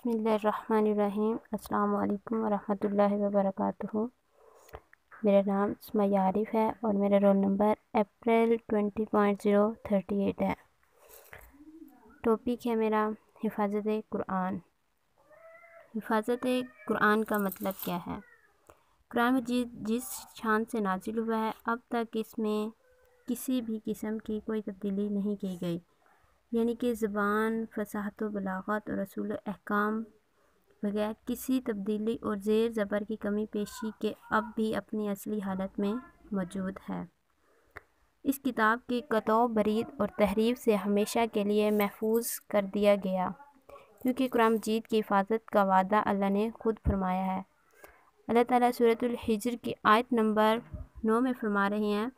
بسم اللہ الرحمن الرحیم۔ السلام علیکم ورحمۃ اللہ وبرکاتہ۔ میرا نام سمیہ عارف ہے اور میرا رول نمبر اپریل 20.038 ہے۔ ٹاپک ہے میرا حفاظت قرآن۔ حفاظت قرآن کا مطلب کیا ہے؟ قرآن مجید جس شان سے نازل ہوا ہے اب تک اس میں کسی بھی قسم کی کوئی تبدیلی نہیں کی گئی، یعنی کہ زبان، فصاحت و بلاغت اور اصول و احکام بغیر کسی تبدیلی اور زیر زبر کی کمی پیشی کے اب بھی اپنی اصلی حالت میں موجود ہے۔ اس کتاب کی قطع و برید اور تحریف سے ہمیشہ کے لیے محفوظ کر دیا گیا، کیونکہ قرآن مجید کی حفاظت کا وعدہ اللہ نے خود فرمایا ہے۔ اللہ تعالیٰ سورۃ الحجر کی آیت نمبر 9 میں فرما رہے ہیں،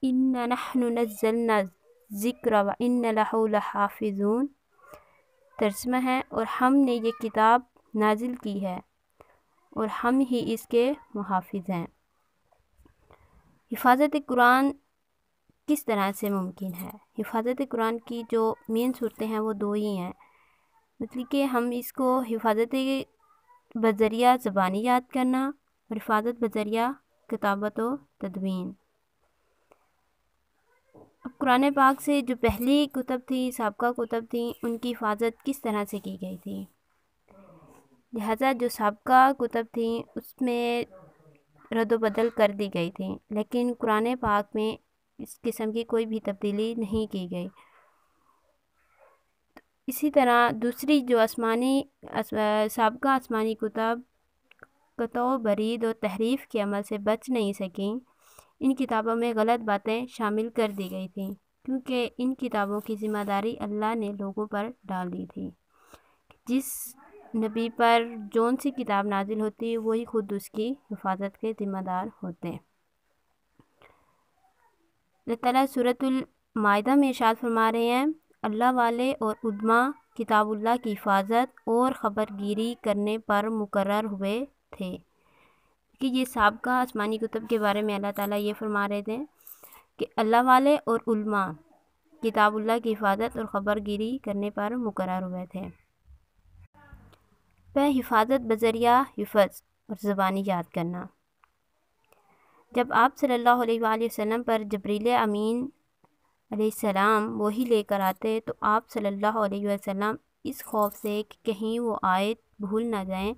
اِنَّا نَحْنُ نَزَّلْنَا الذِّکْرَ وَإِنَّا لَهُ لَحَافِظُونَ۔ ترجمہ ہے، اور ہم نے یہ کتاب نازل کی ہے اور ہم ہی اس کے محافظ ہیں۔ حفاظت قرآن کس طرح سے ممکن ہے؟ حفاظت قرآن کی جو مین صورتیں ہیں وہ دو ہی ہیں، مطلب کہ ہم اس کو حفاظت بذریعہ زبانی یاد کرنا اور حفاظت بذریعہ کتابت و تدوین۔ اب قرآن پاک سے جو پہلی کتب تھی، سابقہ کتب تھیں، ان کی حفاظت کس طرح سے کی گئی تھی؟ لہٰذا جو سابقہ کتب تھیں اس میں رد و بدل کر دی گئی تھی، لیکن قرآن پاک میں اس قسم کی کوئی بھی تبدیلی نہیں کی گئی۔ اسی طرح دوسری جو سابقہ آسمانی کتب قطع و برید اور تحریف کے عمل سے بچ نہیں سکیں، ان کتابوں میں غلط باتیں شامل کر دی گئی تھیں، کیونکہ ان کتابوں کی ذمہ داری اللہ نے لوگوں پر ڈال دی تھی۔ جس نبی پر جون سی کتاب نازل ہوتی وہی خود اس کی حفاظت کے ذمہ دار ہوتے۔ اللہ تعالیٰ سورۃ المائدہ میں ارشاد فرما رہے ہیں، اللہ والے اور علماء کتاب اللہ کی حفاظت اور خبر گیری کرنے پر مقرر ہوئے تھے۔ کہ یہ سابقہ آسمانی کتب کے بارے میں اللہ تعالیٰ یہ فرما رہے تھے کہ اللہ والے اور علماء کتاب اللہ کی حفاظت اور خبر گیری کرنے پر مقرر ہوئے تھے۔ حفاظت بذریعہ حفظ اور زبانی یاد کرنا۔ جب آپ صلی اللہ علیہ وآلہ وسلم پر جبریل امین علیہ السلام وحی لے کر آتے تو آپ صلی اللہ علیہ وسلم اس خوف سے کہ کہیں وہ آیت بھول نہ جائیں،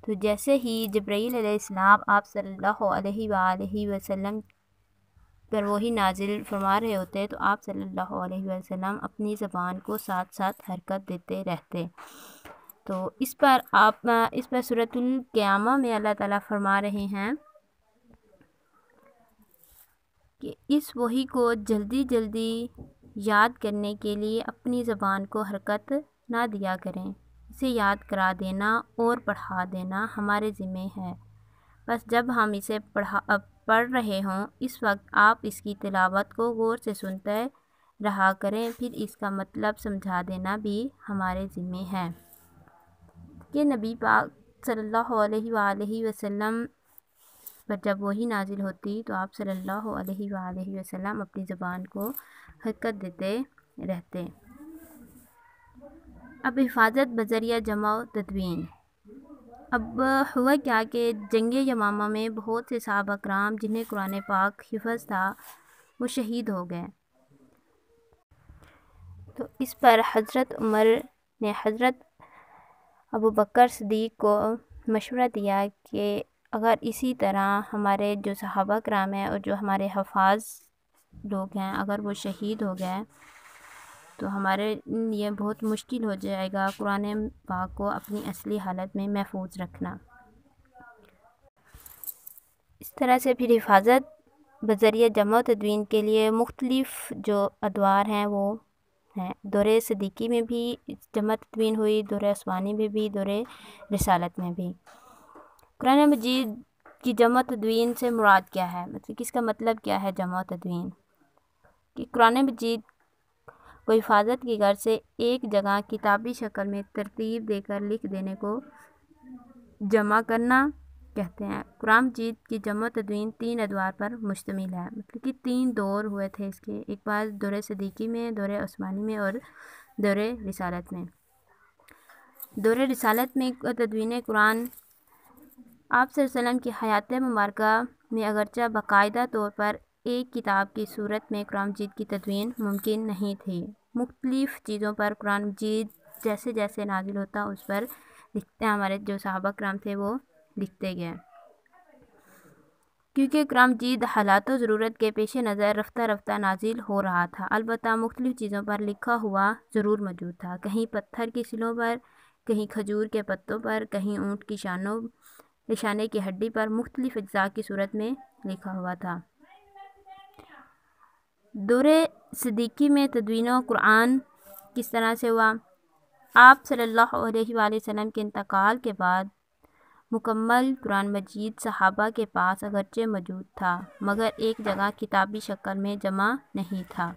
تو جیسے ہی جبرائیل علیہ السلام آپ صلی اللہ علیہ وآلہ وسلم پر وحی نازل فرما رہے ہوتے تو آپ صلی اللہ علیہ وسلم اپنی زبان کو ساتھ ساتھ حرکت دیتے رہتے۔ تو اس پر سورۃ القیامہ میں اللہ تعالیٰ فرما رہے ہیں کہ اس وحی کو جلدی جلدی یاد کرنے کے لیے اپنی زبان کو حرکت نہ دیا کریں، اسے یاد کرا دینا اور پڑھا دینا ہمارے ذمہ ہے۔ بس جب ہم اسے پڑھ رہے ہوں اس وقت آپ اس کی تلاوت کو غور سے سنتے رہا کریں، پھر اس کا مطلب سمجھا دینا بھی ہمارے ذمہ ہے۔ کہ نبی پاک صلی اللہ علیہ وآلہ وسلم پر جب وحی نازل ہوتی تو آپ صلی اللہ علیہ وآلہ وسلم اپنی زبان کو حرکت دیتے رہتے۔ اب حفاظت بذریعہ جمع و تدوین۔ اب ہوا کیا کہ جنگ یمامہ میں بہت سے صحابہ کرام جنہیں قرآن پاک حفظ تھا وہ شہید ہو گئے۔ تو اس پر حضرت عمر نے حضرت ابوبکر صدیق کو مشورہ دیا کہ اگر اسی طرح ہمارے جو صحابہ کرام ہیں اور جو ہمارے حفاظ لوگ ہیں اگر وہ شہید ہو گئے تو ہمارے لیے بہت مشکل ہو جائے گا قرآن پاک کو اپنی اصلی حالت میں محفوظ رکھنا۔ اس طرح سے پھر حفاظت بذریعہ جمع و تدوین کے لیے مختلف جو ادوار ہیں وہ ہیں۔ دور صدیقی میں بھی جمع تدوین ہوئی، دور عثمانی میں بھی، دور رسالت میں بھی۔ قرآن مجید کی جمع تدوین سے مراد کیا ہے؟ مطلب کہ اس کا مطلب کیا ہے جمع تدوین؟ کہ قرآن مجید کو حفاظت کی غرض سے ایک جگہ کتابی شکل میں ترتیب دے کر لکھ دینے کو جمع کرنا کہتے ہیں۔ قرآن مجید کی جمع تدوین 3 ادوار پر مشتمل ہے، مطلب کہ 3 دور ہوئے تھے اس کے، ایک بار دور صدیقی میں، دور عثمانی میں اور دور رسالت میں۔ دور رسالت میں تدوین قرآن آپ صلی اللہ علیہ وسلم کی حیات مبارکہ میں اگرچہ باقاعدہ طور پر ایک کتاب کی صورت میں قرآن مجید کی تدوین ممکن نہیں تھی، مختلف چیزوں پر قرآن مجید جیسے جیسے نازل ہوتا اس پر لکھتے ہمارے جو صحابہ کرام تھے وہ لکھتے گئے، کیونکہ قرآن مجید حالات و ضرورت کے پیش نظر رفتہ رفتہ نازل ہو رہا تھا۔ البتہ مختلف چیزوں پر لکھا ہوا ضرور موجود تھا، کہیں پتھر کی سلوں پر، کہیں کھجور کے پتوں پر، کہیں اونٹ کی شانے کی ہڈی پر، مختلف اجزاء کی صورت میں لکھا ہوا تھا۔ دور صدیقی میں تدوین قرآن کس طرح سے ہوا؟ آپ صلی اللہ علیہ وآلہ وسلم کے انتقال کے بعد مکمل قرآن مجید صحابہ کے پاس اگرچہ موجود تھا مگر ایک جگہ کتابی شکل میں جمع نہیں تھا۔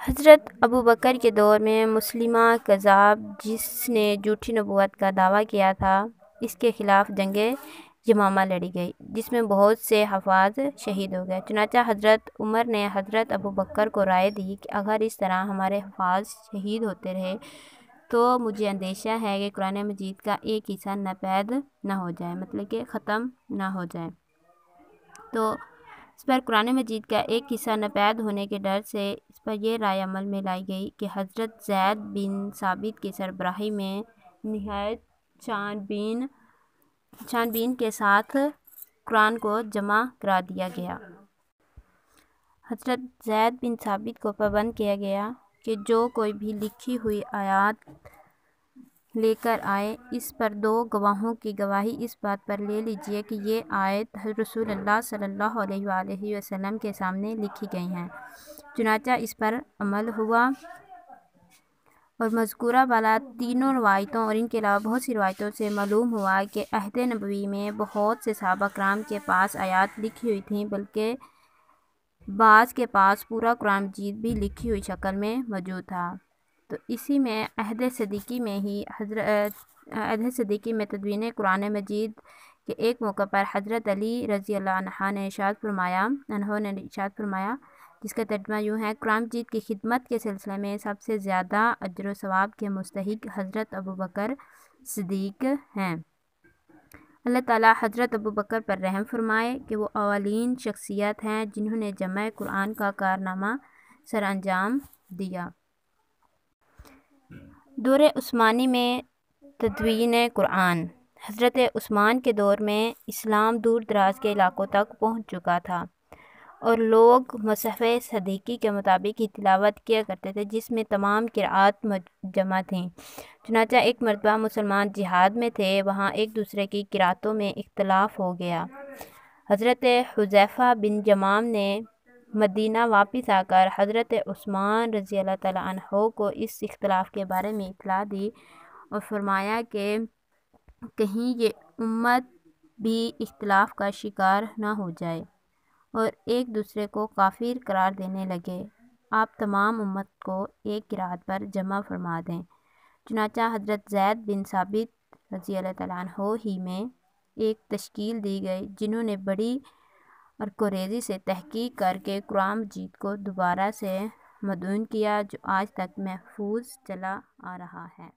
حضرت ابوبکر کے دور میں مسیلمہ کذاب جس نے جھوٹی نبوت کا دعویٰ کیا تھا، اس کے خلاف جنگ یمامہ لڑی گئی جس میں بہت سے حفاظ شہید ہو گئے۔ چنانچہ حضرت عمر نے حضرت ابوبکر کو رائے دی کہ اگر اس طرح ہمارے حفاظ شہید ہوتے رہے تو مجھے اندیشہ ہے کہ قرآن مجید کا ایک حصہ ناپید نہ ہو جائے، مطلب کہ ختم نہ ہو جائے۔ تو اس پر قرآن مجید کا ایک حصہ ناپید ہونے کے ڈر سے اس پر یہ رائے عمل میں لائی گئی کہ حضرت زید بن ثابت کی سربراہی میں نہایت چھان بین کے ساتھ قرآن کو جمع کرا دیا گیا۔ حضرت زید بن ثابت کو پابند کیا گیا کہ جو کوئی بھی لکھی ہوئی آیات لے کر آئے، اس پر 2 گواہوں کی گواہی اس بات پر لے لیجیے کہ یہ آیت رسول اللہ صلی اللہ علیہ وآلہ وسلم کے سامنے لکھی گئی ہیں۔ چنانچہ اس پر عمل ہوا اور مذکورہ بالا تینوں روایتوں اور ان کے علاوہ بہت سی روایتوں سے معلوم ہوا کہ عہد نبوی میں بہت سے صحابہ کرام کے پاس آیات لکھی ہوئی تھیں، بلکہ بعض کے پاس پورا قرآن مجید بھی لکھی ہوئی شکل میں موجود تھا۔ تو اسی میں عہد صدیقی میں تدوین قرآن مجید کے ایک موقع پر حضرت علی رضی اللہ عنہ نے ارشاد فرمایا، جس کا ترجمہ یوں ہے: قرآن مجید کی خدمت کے سلسلے میں سب سے زیادہ اجر و ثواب کے مستحق حضرت ابوبکر صدیق ہیں۔ اللہ تعالیٰ حضرت ابوبکر پر رحم فرمائے کہ وہ اولین شخصیت ہیں جنہوں نے جمع قرآن کا کارنامہ سر انجام دیا۔ دور عثمانی میں تدوین قرآن حضرت عثمان کے دور میں اسلام دور دراز کے علاقوں تک پہنچ چکا تھا اور لوگ مصحف صدیقی کے مطابق ہی تلاوت کیا کرتے تھے، جس میں تمام قرأت جمع تھیں۔ چنانچہ ایک مرتبہ مسلمان جہاد میں تھے، وہاں ایک دوسرے کی قرأتوں میں اختلاف ہو گیا۔ حضرت حذیفہ بن یمان نے مدینہ واپس آ کر حضرت عثمان رضی اللہ تعالیٰ عنہ کو اس اختلاف کے بارے میں اطلاع دی اور فرمایا کہ کہیں یہ امت بھی اختلاف کا شکار نہ ہو جائے اور ایک دوسرے کو کافر قرار دینے لگے، آپ تمام امت کو ایک قرأت پر جمع فرما دیں۔ چنانچہ حضرت زید بن ثابت رضی اللہ تعالیٰ عنہ ہی میں ایک تشکیل دی گئی جنہوں نے بڑی اور کوریزی سے تحقیق کر کے قرآن مجید کو دوبارہ سے مدون کیا، جو آج تک محفوظ چلا آ رہا ہے۔